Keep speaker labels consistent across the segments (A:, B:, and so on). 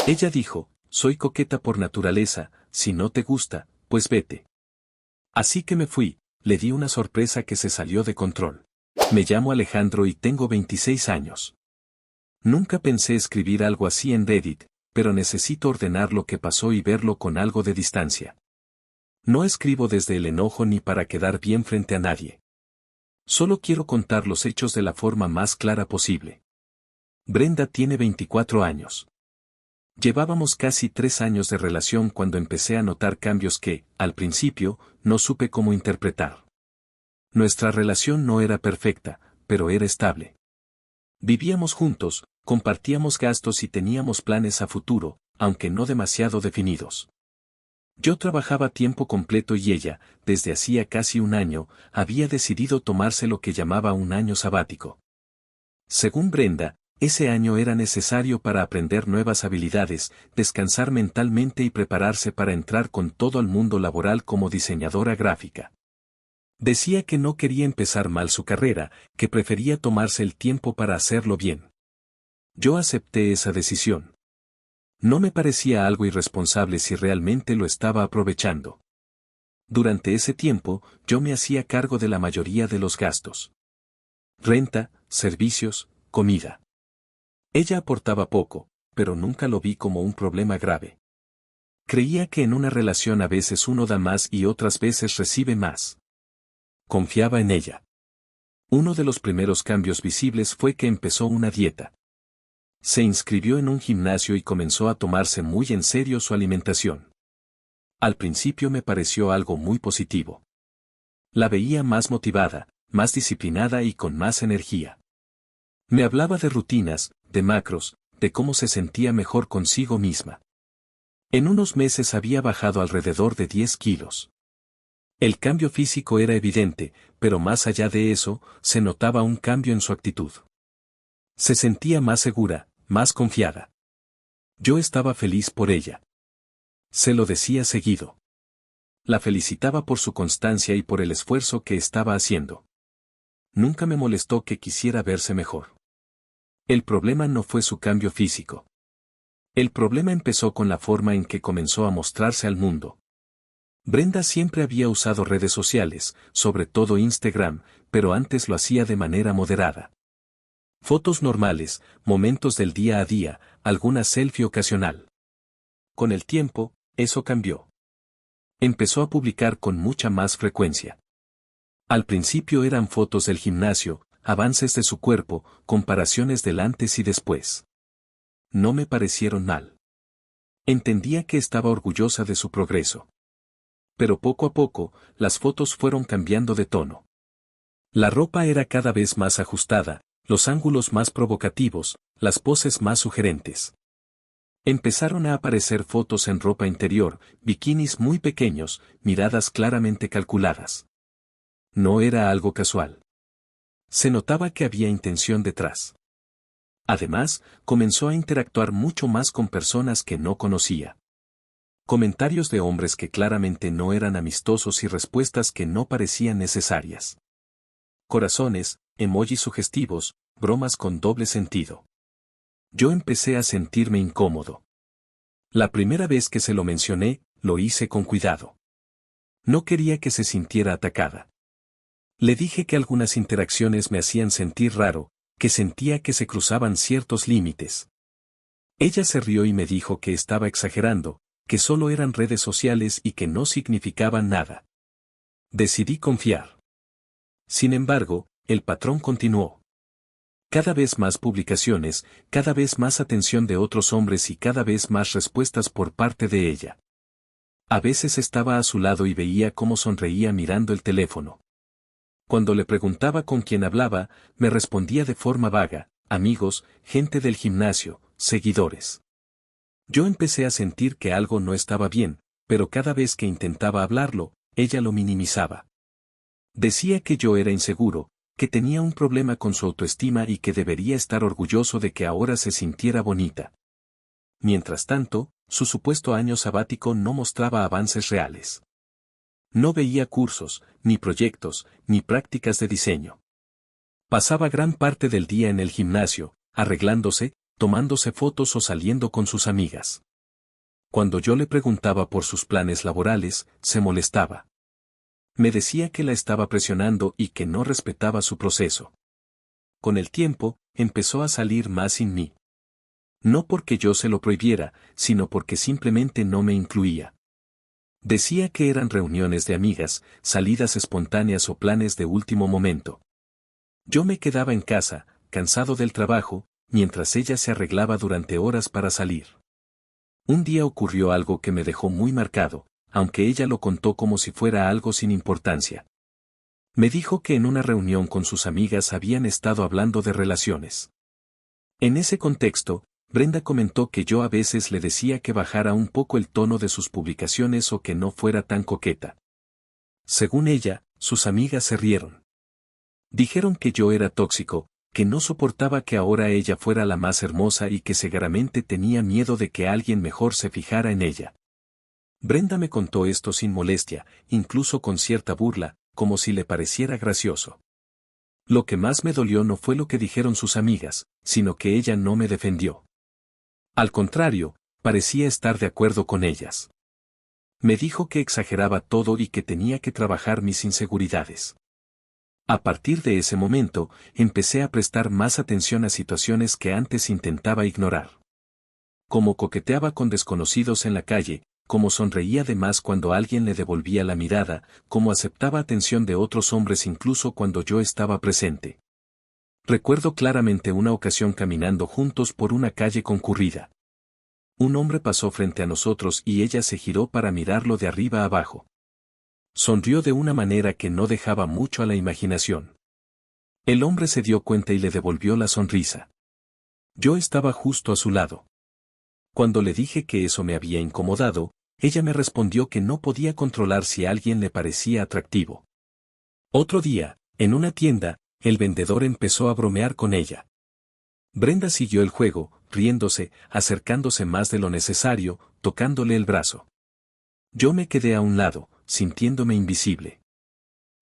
A: Ella dijo, soy coqueta por naturaleza, si no te gusta, pues vete. Así que me fui, le di una sorpresa que se salió de control. Me llamo Alejandro y tengo 26 años. Nunca pensé escribir algo así en Reddit, pero necesito ordenar lo que pasó y verlo con algo de distancia. No escribo desde el enojo ni para quedar bien frente a nadie. Solo quiero contar los hechos de la forma más clara posible. Brenda tiene 24 años. Llevábamos casi 3 años de relación cuando empecé a notar cambios que, al principio, no supe cómo interpretar. Nuestra relación no era perfecta, pero era estable. Vivíamos juntos, compartíamos gastos y teníamos planes a futuro, aunque no demasiado definidos. Yo trabajaba a tiempo completo y ella, desde hacía casi un año, había decidido tomarse lo que llamaba un año sabático. Según Brenda, ese año era necesario para aprender nuevas habilidades, descansar mentalmente y prepararse para entrar con todo al mundo laboral como diseñadora gráfica. Decía que no quería empezar mal su carrera, que prefería tomarse el tiempo para hacerlo bien. Yo acepté esa decisión. No me parecía algo irresponsable si realmente lo estaba aprovechando. Durante ese tiempo, yo me hacía cargo de la mayoría de los gastos. Renta, servicios, comida. Ella aportaba poco, pero nunca lo vi como un problema grave. Creía que en una relación a veces uno da más y otras veces recibe más. Confiaba en ella. Uno de los primeros cambios visibles fue que empezó una dieta. Se inscribió en un gimnasio y comenzó a tomarse muy en serio su alimentación. Al principio me pareció algo muy positivo. La veía más motivada, más disciplinada y con más energía. Me hablaba de rutinas, de macros, de cómo se sentía mejor consigo misma. En unos meses había bajado alrededor de 10 kilos. El cambio físico era evidente, pero más allá de eso, se notaba un cambio en su actitud. Se sentía más segura, más confiada. Yo estaba feliz por ella. Se lo decía seguido. La felicitaba por su constancia y por el esfuerzo que estaba haciendo. Nunca me molestó que quisiera verse mejor. El problema no fue su cambio físico. El problema empezó con la forma en que comenzó a mostrarse al mundo. Brenda siempre había usado redes sociales, sobre todo Instagram, pero antes lo hacía de manera moderada. Fotos normales, momentos del día a día, alguna selfie ocasional. Con el tiempo, eso cambió. Empezó a publicar con mucha más frecuencia. Al principio eran fotos del gimnasio, avances de su cuerpo, comparaciones del antes y después. No me parecieron mal. Entendía que estaba orgullosa de su progreso. Pero poco a poco, las fotos fueron cambiando de tono. La ropa era cada vez más ajustada, los ángulos más provocativos, las poses más sugerentes. Empezaron a aparecer fotos en ropa interior, bikinis muy pequeños, miradas claramente calculadas. No era algo casual. Se notaba que había intención detrás. Además, comenzó a interactuar mucho más con personas que no conocía. Comentarios de hombres que claramente no eran amistosos y respuestas que no parecían necesarias. Corazones, emojis sugestivos, bromas con doble sentido. Yo empecé a sentirme incómodo. La primera vez que se lo mencioné, lo hice con cuidado. No quería que se sintiera atacada. Le dije que algunas interacciones me hacían sentir raro, que sentía que se cruzaban ciertos límites. Ella se rió y me dijo que estaba exagerando, que solo eran redes sociales y que no significaban nada. Decidí confiar. Sin embargo, el patrón continuó. Cada vez más publicaciones, cada vez más atención de otros hombres y cada vez más respuestas por parte de ella. A veces estaba a su lado y veía cómo sonreía mirando el teléfono. Cuando le preguntaba con quién hablaba, me respondía de forma vaga, amigos, gente del gimnasio, seguidores. Yo empecé a sentir que algo no estaba bien, pero cada vez que intentaba hablarlo, ella lo minimizaba. Decía que yo era inseguro, que tenía un problema con su autoestima y que debería estar orgulloso de que ahora se sintiera bonita. Mientras tanto, su supuesto año sabático no mostraba avances reales. No veía cursos, ni proyectos, ni prácticas de diseño. Pasaba gran parte del día en el gimnasio, arreglándose, tomándose fotos o saliendo con sus amigas. Cuando yo le preguntaba por sus planes laborales, se molestaba. Me decía que la estaba presionando y que no respetaba su proceso. Con el tiempo, empezó a salir más sin mí. No porque yo se lo prohibiera, sino porque simplemente no me incluía. Decía que eran reuniones de amigas, salidas espontáneas o planes de último momento. Yo me quedaba en casa, cansado del trabajo, mientras ella se arreglaba durante horas para salir. Un día ocurrió algo que me dejó muy marcado, aunque ella lo contó como si fuera algo sin importancia. Me dijo que en una reunión con sus amigas habían estado hablando de relaciones. En ese contexto, Brenda comentó que yo a veces le decía que bajara un poco el tono de sus publicaciones o que no fuera tan coqueta. Según ella, sus amigas se rieron. Dijeron que yo era tóxico, que no soportaba que ahora ella fuera la más hermosa y que seguramente tenía miedo de que alguien mejor se fijara en ella. Brenda me contó esto sin molestia, incluso con cierta burla, como si le pareciera gracioso. Lo que más me dolió no fue lo que dijeron sus amigas, sino que ella no me defendió. Al contrario, parecía estar de acuerdo con ellas. Me dijo que exageraba todo y que tenía que trabajar mis inseguridades. A partir de ese momento, empecé a prestar más atención a situaciones que antes intentaba ignorar. Como coqueteaba con desconocidos en la calle, como sonreía de más cuando alguien le devolvía la mirada, como aceptaba atención de otros hombres incluso cuando yo estaba presente. Recuerdo claramente una ocasión caminando juntos por una calle concurrida. Un hombre pasó frente a nosotros y ella se giró para mirarlo de arriba a abajo. Sonrió de una manera que no dejaba mucho a la imaginación. El hombre se dio cuenta y le devolvió la sonrisa. Yo estaba justo a su lado. Cuando le dije que eso me había incomodado, ella me respondió que no podía controlar si a alguien le parecía atractivo. Otro día, en una tienda, el vendedor empezó a bromear con ella. Brenda siguió el juego, riéndose, acercándose más de lo necesario, tocándole el brazo. Yo me quedé a un lado, sintiéndome invisible.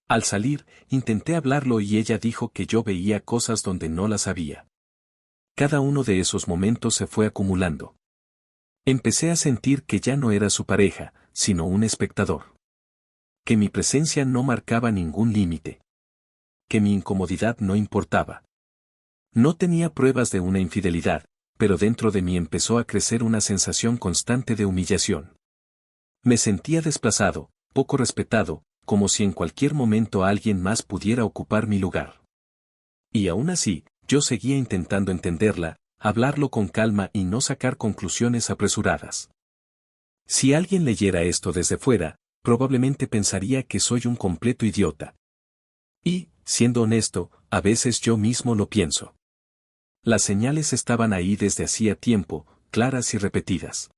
A: Al salir, intenté hablarlo y ella dijo que yo veía cosas donde no las había. Cada uno de esos momentos se fue acumulando. Empecé a sentir que ya no era su pareja, sino un espectador. Que mi presencia no marcaba ningún límite. Que mi incomodidad no importaba. No tenía pruebas de una infidelidad, pero dentro de mí empezó a crecer una sensación constante de humillación. Me sentía desplazado, poco respetado, como si en cualquier momento alguien más pudiera ocupar mi lugar. Y aún así, yo seguía intentando entenderla, hablarlo con calma y no sacar conclusiones apresuradas. Si alguien leyera esto desde fuera, probablemente pensaría que soy un completo idiota. Y, siendo honesto, a veces yo mismo lo pienso. Las señales estaban ahí desde hacía tiempo, claras y repetidas.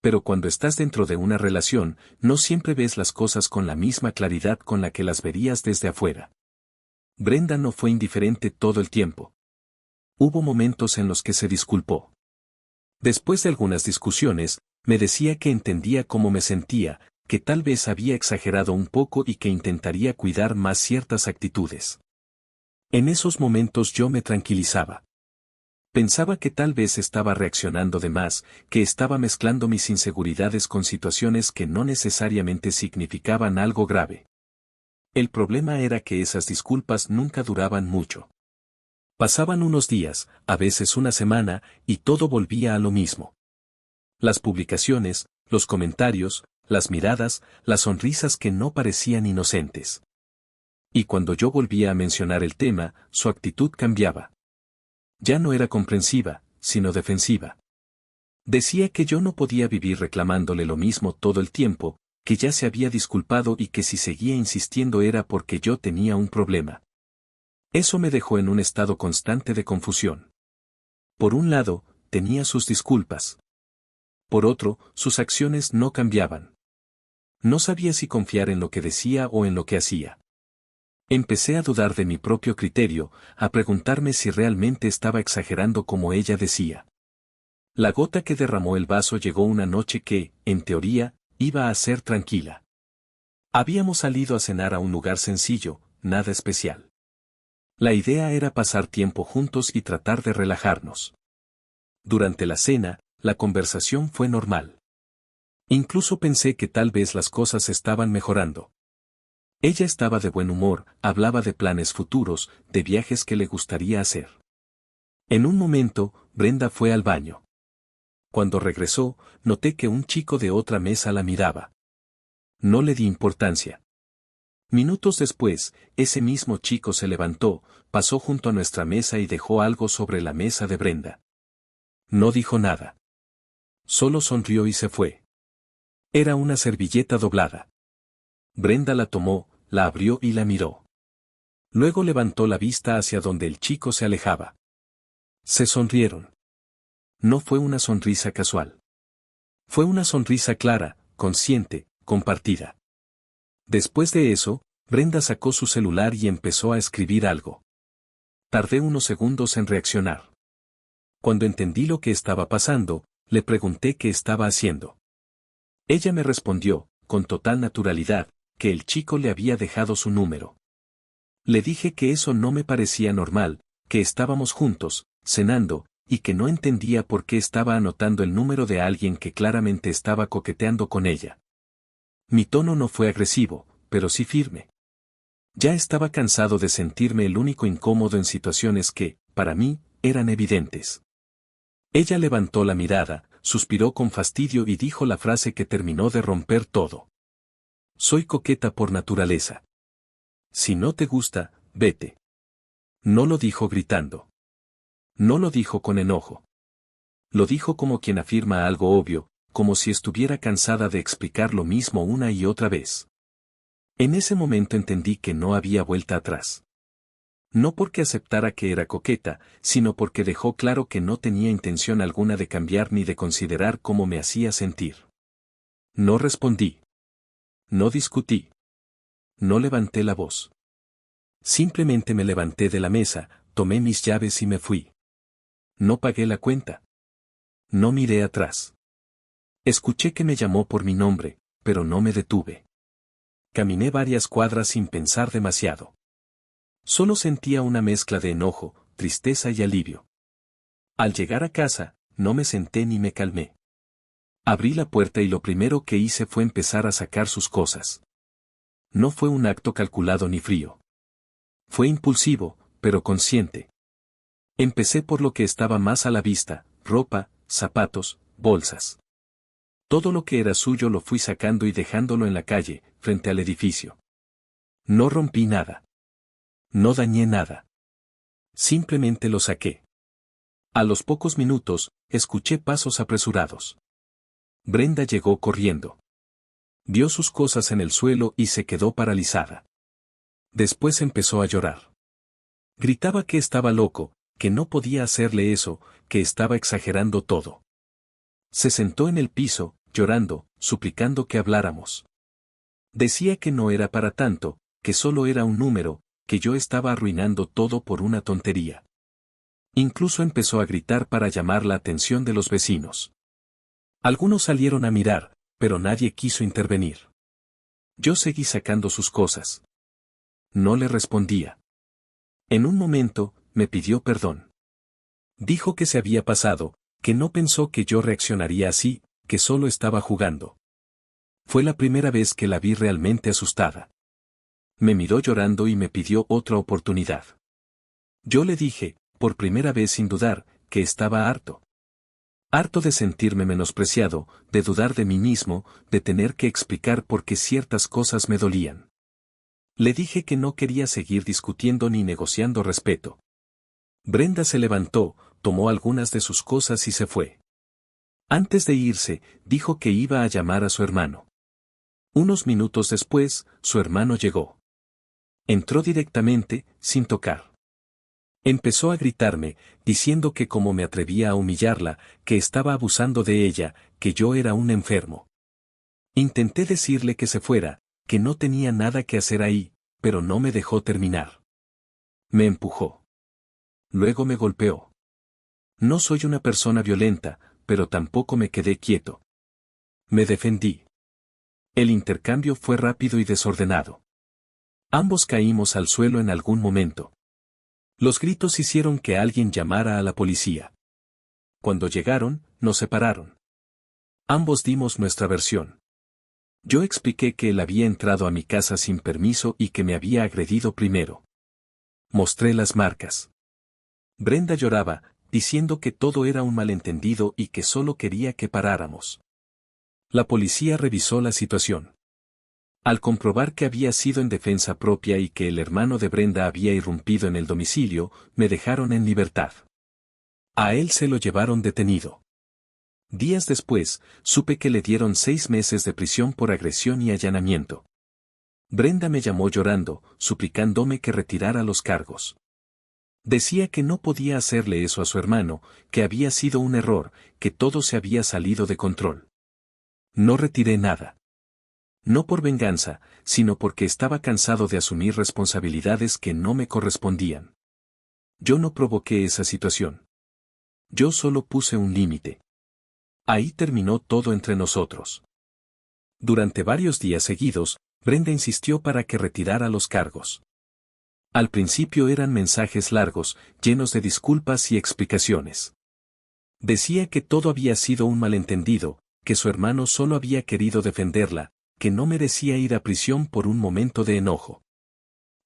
A: Pero cuando estás dentro de una relación, no siempre ves las cosas con la misma claridad con la que las verías desde afuera. Brenda no fue indiferente todo el tiempo. Hubo momentos en los que se disculpó. Después de algunas discusiones, me decía que entendía cómo me sentía, que tal vez había exagerado un poco y que intentaría cuidar más ciertas actitudes. En esos momentos yo me tranquilizaba. Pensaba que tal vez estaba reaccionando de más, que estaba mezclando mis inseguridades con situaciones que no necesariamente significaban algo grave. El problema era que esas disculpas nunca duraban mucho. Pasaban unos días, a veces una semana, y todo volvía a lo mismo. Las publicaciones, los comentarios, las miradas, las sonrisas que no parecían inocentes. Y cuando yo volvía a mencionar el tema, su actitud cambiaba. Ya no era comprensiva, sino defensiva. Decía que yo no podía vivir reclamándole lo mismo todo el tiempo, que ya se había disculpado y que si seguía insistiendo era porque yo tenía un problema. Eso me dejó en un estado constante de confusión. Por un lado, tenía sus disculpas. Por otro, sus acciones no cambiaban. No sabía si confiar en lo que decía o en lo que hacía. Empecé a dudar de mi propio criterio, a preguntarme si realmente estaba exagerando como ella decía. La gota que derramó el vaso llegó una noche que, en teoría, iba a ser tranquila. Habíamos salido a cenar a un lugar sencillo, nada especial. La idea era pasar tiempo juntos y tratar de relajarnos. Durante la cena, la conversación fue normal. Incluso pensé que tal vez las cosas estaban mejorando. Ella estaba de buen humor, hablaba de planes futuros, de viajes que le gustaría hacer. En un momento, Brenda fue al baño. Cuando regresó, noté que un chico de otra mesa la miraba. No le di importancia. Minutos después, ese mismo chico se levantó, pasó junto a nuestra mesa y dejó algo sobre la mesa de Brenda. No dijo nada. Solo sonrió y se fue. Era una servilleta doblada. Brenda la tomó, la abrió y la miró. Luego levantó la vista hacia donde el chico se alejaba. Se sonrieron. No fue una sonrisa casual. Fue una sonrisa clara, consciente, compartida. Después de eso, Brenda sacó su celular y empezó a escribir algo. Tardé unos segundos en reaccionar. Cuando entendí lo que estaba pasando, le pregunté qué estaba haciendo. Ella me respondió, con total naturalidad, que el chico le había dejado su número. Le dije que eso no me parecía normal, que estábamos juntos, cenando, y que no entendía por qué estaba anotando el número de alguien que claramente estaba coqueteando con ella. Mi tono no fue agresivo, pero sí firme. Ya estaba cansado de sentirme el único incómodo en situaciones que, para mí, eran evidentes. Ella levantó la mirada, suspiró con fastidio y dijo la frase que terminó de romper todo. Soy coqueta por naturaleza. Si no te gusta, vete. No lo dijo gritando. No lo dijo con enojo. Lo dijo como quien afirma algo obvio, como si estuviera cansada de explicar lo mismo una y otra vez. En ese momento entendí que no había vuelta atrás. No porque aceptara que era coqueta, sino porque dejó claro que no tenía intención alguna de cambiar ni de considerar cómo me hacía sentir. No respondí. No discutí. No levanté la voz. Simplemente me levanté de la mesa, tomé mis llaves y me fui. No pagué la cuenta. No miré atrás. Escuché que me llamó por mi nombre, pero no me detuve. Caminé varias cuadras sin pensar demasiado. Solo sentía una mezcla de enojo, tristeza y alivio. Al llegar a casa, no me senté ni me calmé. Abrí la puerta y lo primero que hice fue empezar a sacar sus cosas. No fue un acto calculado ni frío. Fue impulsivo, pero consciente. Empecé por lo que estaba más a la vista: ropa, zapatos, bolsas. Todo lo que era suyo lo fui sacando y dejándolo en la calle, frente al edificio. No rompí nada. No dañé nada. Simplemente lo saqué. A los pocos minutos, escuché pasos apresurados. Brenda llegó corriendo. Vio sus cosas en el suelo y se quedó paralizada. Después empezó a llorar. Gritaba que estaba loco, que no podía hacerle eso, que estaba exagerando todo. Se sentó en el piso, llorando, suplicando que habláramos. Decía que no era para tanto, que solo era un número, que yo estaba arruinando todo por una tontería. Incluso empezó a gritar para llamar la atención de los vecinos. Algunos salieron a mirar, pero nadie quiso intervenir. Yo seguí sacando sus cosas. No le respondía. En un momento, me pidió perdón. Dijo que se había pasado, que no pensó que yo reaccionaría así, que solo estaba jugando. Fue la primera vez que la vi realmente asustada. Me miró llorando y me pidió otra oportunidad. Yo le dije, por primera vez sin dudar, que estaba harto. Harto de sentirme menospreciado, de dudar de mí mismo, de tener que explicar por qué ciertas cosas me dolían. Le dije que no quería seguir discutiendo ni negociando respeto. Brenda se levantó, tomó algunas de sus cosas y se fue. Antes de irse, dijo que iba a llamar a su hermano. Unos minutos después, su hermano llegó. Entró directamente, sin tocar. Empezó a gritarme, diciendo que como me atrevía a humillarla, que estaba abusando de ella, que yo era un enfermo. Intenté decirle que se fuera, que no tenía nada que hacer ahí, pero no me dejó terminar. Me empujó. Luego me golpeó. No soy una persona violenta, pero tampoco me quedé quieto. Me defendí. El intercambio fue rápido y desordenado. Ambos caímos al suelo en algún momento. Los gritos hicieron que alguien llamara a la policía. Cuando llegaron, nos separaron. Ambos dimos nuestra versión. Yo expliqué que él había entrado a mi casa sin permiso y que me había agredido primero. Mostré las marcas. Brenda lloraba, diciendo que todo era un malentendido y que solo quería que paráramos. La policía revisó la situación. Al comprobar que había sido en defensa propia y que el hermano de Brenda había irrumpido en el domicilio, me dejaron en libertad. A él se lo llevaron detenido. Días después, supe que le dieron 6 meses de prisión por agresión y allanamiento. Brenda me llamó llorando, suplicándome que retirara los cargos. Decía que no podía hacerle eso a su hermano, que había sido un error, que todo se había salido de control. No retiré nada. No por venganza, sino porque estaba cansado de asumir responsabilidades que no me correspondían. Yo no provoqué esa situación. Yo solo puse un límite. Ahí terminó todo entre nosotros. Durante varios días seguidos, Brenda insistió para que retirara los cargos. Al principio eran mensajes largos, llenos de disculpas y explicaciones. Decía que todo había sido un malentendido, que su hermano solo había querido defenderla, que no merecía ir a prisión por un momento de enojo.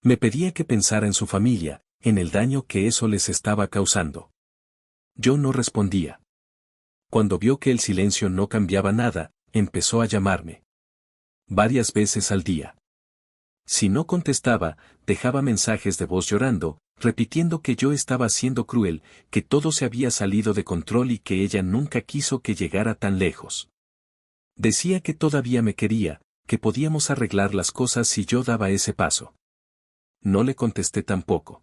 A: Me pedía que pensara en su familia, en el daño que eso les estaba causando. Yo no respondía. Cuando vio que el silencio no cambiaba nada, empezó a llamarme. Varias veces al día. Si no contestaba, dejaba mensajes de voz llorando, repitiendo que yo estaba siendo cruel, que todo se había salido de control y que ella nunca quiso que llegara tan lejos. Decía que todavía me quería, que podíamos arreglar las cosas si yo daba ese paso. No le contesté tampoco.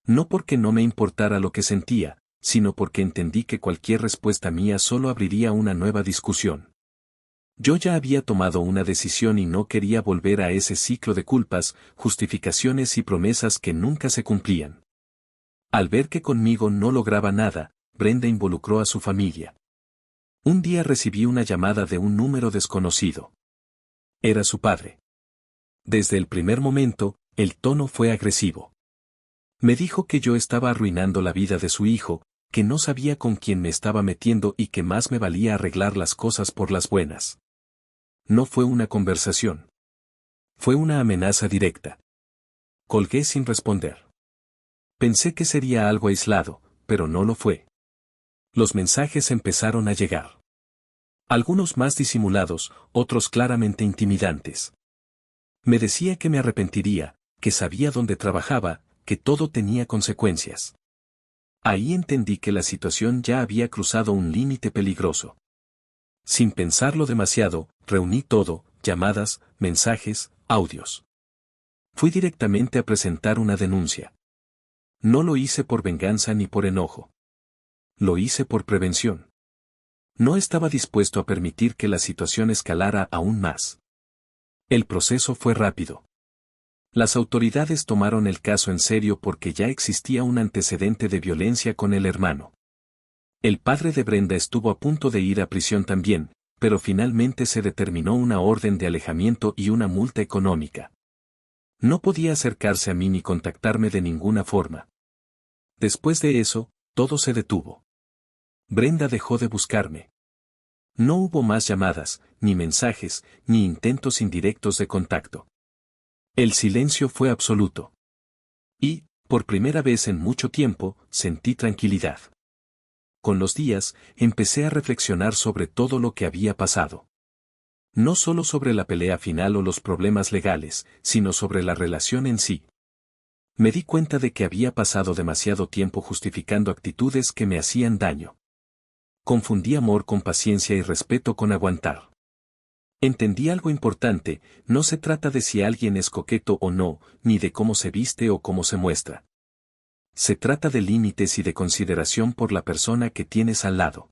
A: No porque no me importara lo que sentía, sino porque entendí que cualquier respuesta mía solo abriría una nueva discusión. Yo ya había tomado una decisión y no quería volver a ese ciclo de culpas, justificaciones y promesas que nunca se cumplían. Al ver que conmigo no lograba nada, Brenda involucró a su familia. Un día recibí una llamada de un número desconocido. Era su padre. Desde el primer momento, el tono fue agresivo. Me dijo que yo estaba arruinando la vida de su hijo, que no sabía con quién me estaba metiendo y que más me valía arreglar las cosas por las buenas. No fue una conversación. Fue una amenaza directa. Colgué sin responder. Pensé que sería algo aislado, pero no lo fue. Los mensajes empezaron a llegar. Algunos más disimulados, otros claramente intimidantes. Me decía que me arrepentiría, que sabía dónde trabajaba, que todo tenía consecuencias. Ahí entendí que la situación ya había cruzado un límite peligroso. Sin pensarlo demasiado, reuní todo, llamadas, mensajes, audios. Fui directamente a presentar una denuncia. No lo hice por venganza ni por enojo. Lo hice por prevención. No estaba dispuesto a permitir que la situación escalara aún más. El proceso fue rápido. Las autoridades tomaron el caso en serio porque ya existía un antecedente de violencia con el hermano. El padre de Brenda estuvo a punto de ir a prisión también, pero finalmente se determinó una orden de alejamiento y una multa económica. No podía acercarse a mí ni contactarme de ninguna forma. Después de eso, todo se detuvo. Brenda dejó de buscarme. No hubo más llamadas, ni mensajes, ni intentos indirectos de contacto. El silencio fue absoluto. Y, por primera vez en mucho tiempo, sentí tranquilidad. Con los días, empecé a reflexionar sobre todo lo que había pasado. No solo sobre la pelea final o los problemas legales, sino sobre la relación en sí. Me di cuenta de que había pasado demasiado tiempo justificando actitudes que me hacían daño. Confundí amor con paciencia y respeto con aguantar. Entendí algo importante, no se trata de si alguien es coqueto o no, ni de cómo se viste o cómo se muestra. Se trata de límites y de consideración por la persona que tienes al lado.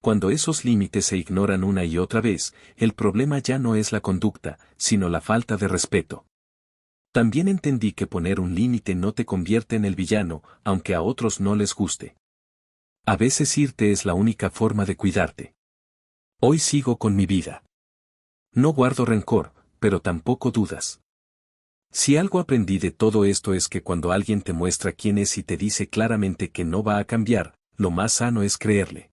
A: Cuando esos límites se ignoran una y otra vez, el problema ya no es la conducta, sino la falta de respeto. También entendí que poner un límite no te convierte en el villano, aunque a otros no les guste. A veces irte es la única forma de cuidarte. Hoy sigo con mi vida. No guardo rencor, pero tampoco dudas. Si algo aprendí de todo esto es que cuando alguien te muestra quién es y te dice claramente que no va a cambiar, lo más sano es creerle.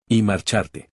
A: Y marcharte.